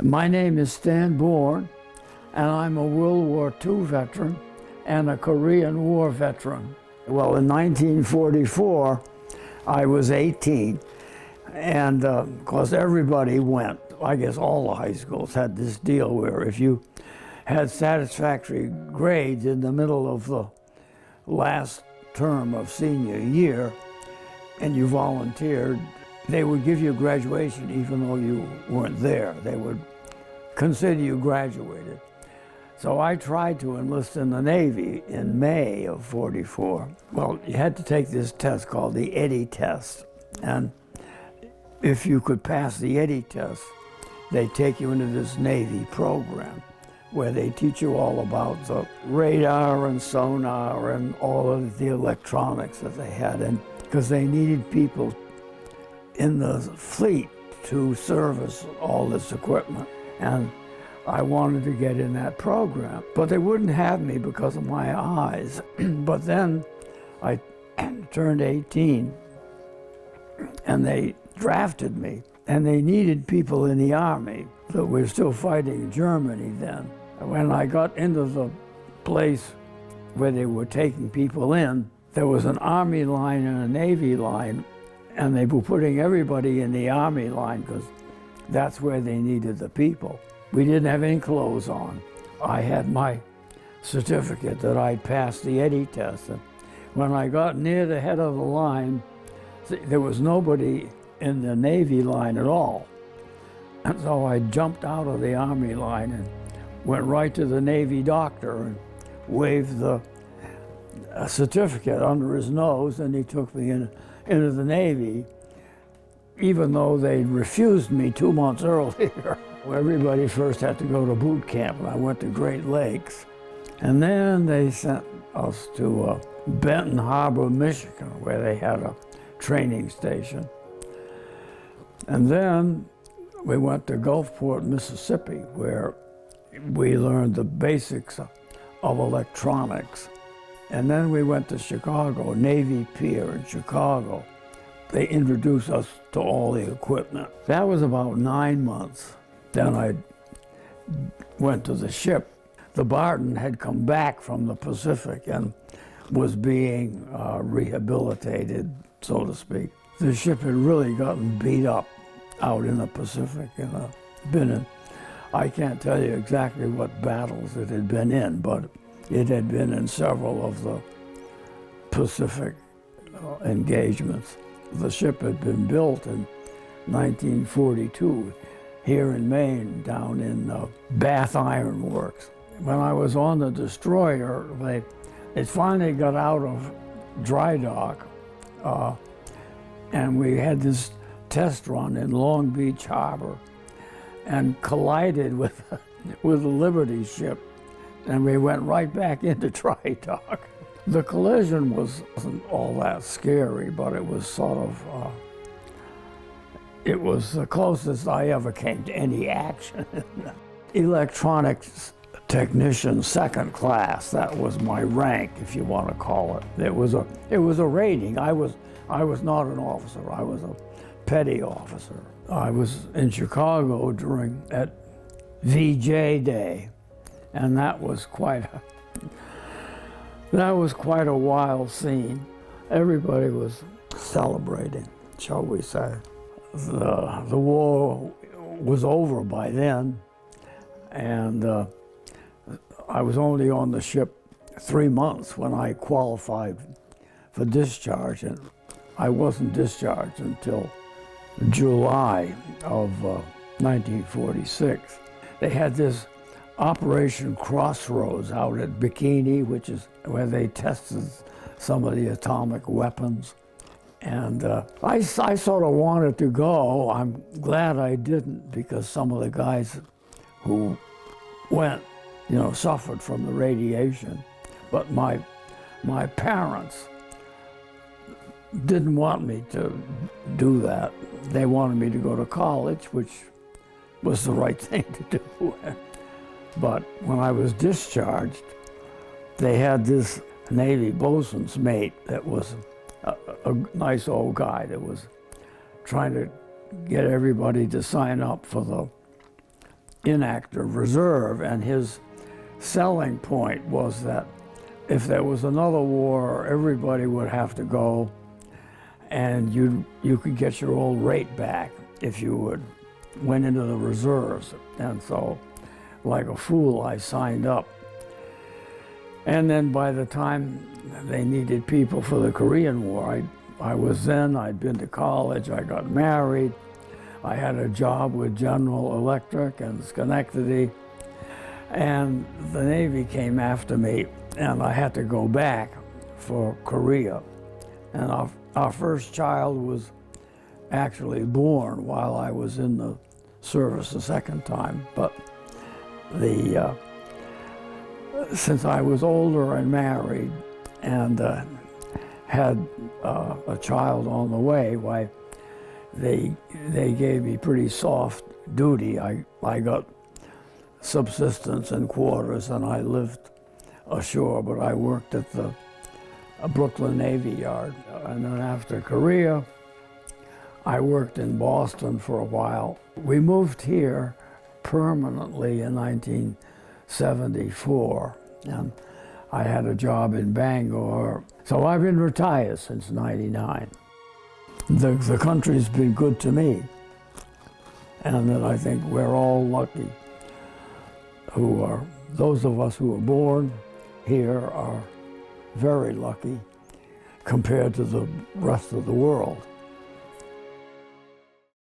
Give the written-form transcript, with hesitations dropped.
My name is Stan Bourne, and I'm a World War II veteran and a Korean War veteran. Well, in 1944, I was 18, and of course everybody went. I guess all the high schools had this deal where if you had satisfactory grades in the middle of the last term of senior year and you volunteered, they would give you graduation even though you weren't there. They would consider you graduated. So I tried to enlist in the Navy in May of '44. Well, you had to take this test called the Eddie test. And if you could pass the Eddie test, they take you into this Navy program where they teach you all about the radar and sonar and all of the electronics that they had. And because they needed people in the fleet to service all this equipment. And I wanted to get in that program, but they wouldn't have me because of my eyes. But then I turned 18 and they drafted me, and they needed people in the Army. So we were still fighting Germany then. When I got into the place where they were taking people in, there was an Army line and a Navy line, and they were putting everybody in the Army line because that's where they needed the people. We didn't have any clothes on. I had my certificate that I'd passed the Eddie test. And when I got near the head of the line, there was nobody in the Navy line at all. And so I jumped out of the Army line and went right to the Navy doctor and waved the certificate under his nose, and he took me into the Navy, even though they'd refused me 2 months earlier. Everybody first had to go to boot camp, and I went to Great Lakes. And then they sent us to Benton Harbor, Michigan, where they had a training station. And then we went to Gulfport, Mississippi, where we learned the basics of electronics. And then we went to Chicago, Navy Pier in Chicago. They introduced us to all the equipment. That was about 9 months. Then I went to the ship. The Barton had come back from the Pacific and was being rehabilitated, so to speak. The ship had really gotten beat up out in the Pacific, and I can't tell you exactly what battles it had been in, but it had been in several of the Pacific engagements. The ship had been built in 1942 here in Maine, down in Bath Iron Works. When I was on the destroyer, it finally got out of dry dock, and we had this test run in Long Beach Harbor and collided with the Liberty ship, and we went right back into dry dock. The collision wasn't all that scary, but it was sort of, it was the closest I ever came to any action. Electronics technician, second class, that was my rank, if you want to call it. It was a rating. I was not an officer, I was a petty officer. I was in Chicago at VJ Day, and that was quite a wild scene. Everybody was celebrating, shall we say. The war was over by then, and I was only on the ship 3 months when I qualified for discharge, and I wasn't discharged until July of 1946. They had this Operation Crossroads out at Bikini, which is where they tested some of the atomic weapons. And I sort of wanted to go. I'm glad I didn't, because some of the guys who went, suffered from the radiation. But my parents didn't want me to do that. They wanted me to go to college, which was the right thing to do. But when I was discharged, they had this Navy bosun's mate that was a nice old guy that was trying to get everybody to sign up for the inactive reserve, and his selling point was that if there was another war, everybody would have to go, and you could get your old rate back if you went into the reserves. And so, like a fool, I signed up. And then by the time they needed people for the Korean War, I'd been to college, I got married, I had a job with General Electric and Schenectady, and the Navy came after me, and I had to go back for Korea. And our first child was actually born while I was in the service the second time, but since I was older and married and had a child on the way, why they gave me pretty soft duty. I got subsistence and quarters, and I lived ashore, but I worked at the Brooklyn Navy Yard. And then after Korea, I worked in Boston for a while. We moved here permanently in 1974, and I had a job in Bangor. So I've been retired since '99. The country's been good to me, and then I think we're all lucky. Those of us who are born here are very lucky compared to the rest of the world.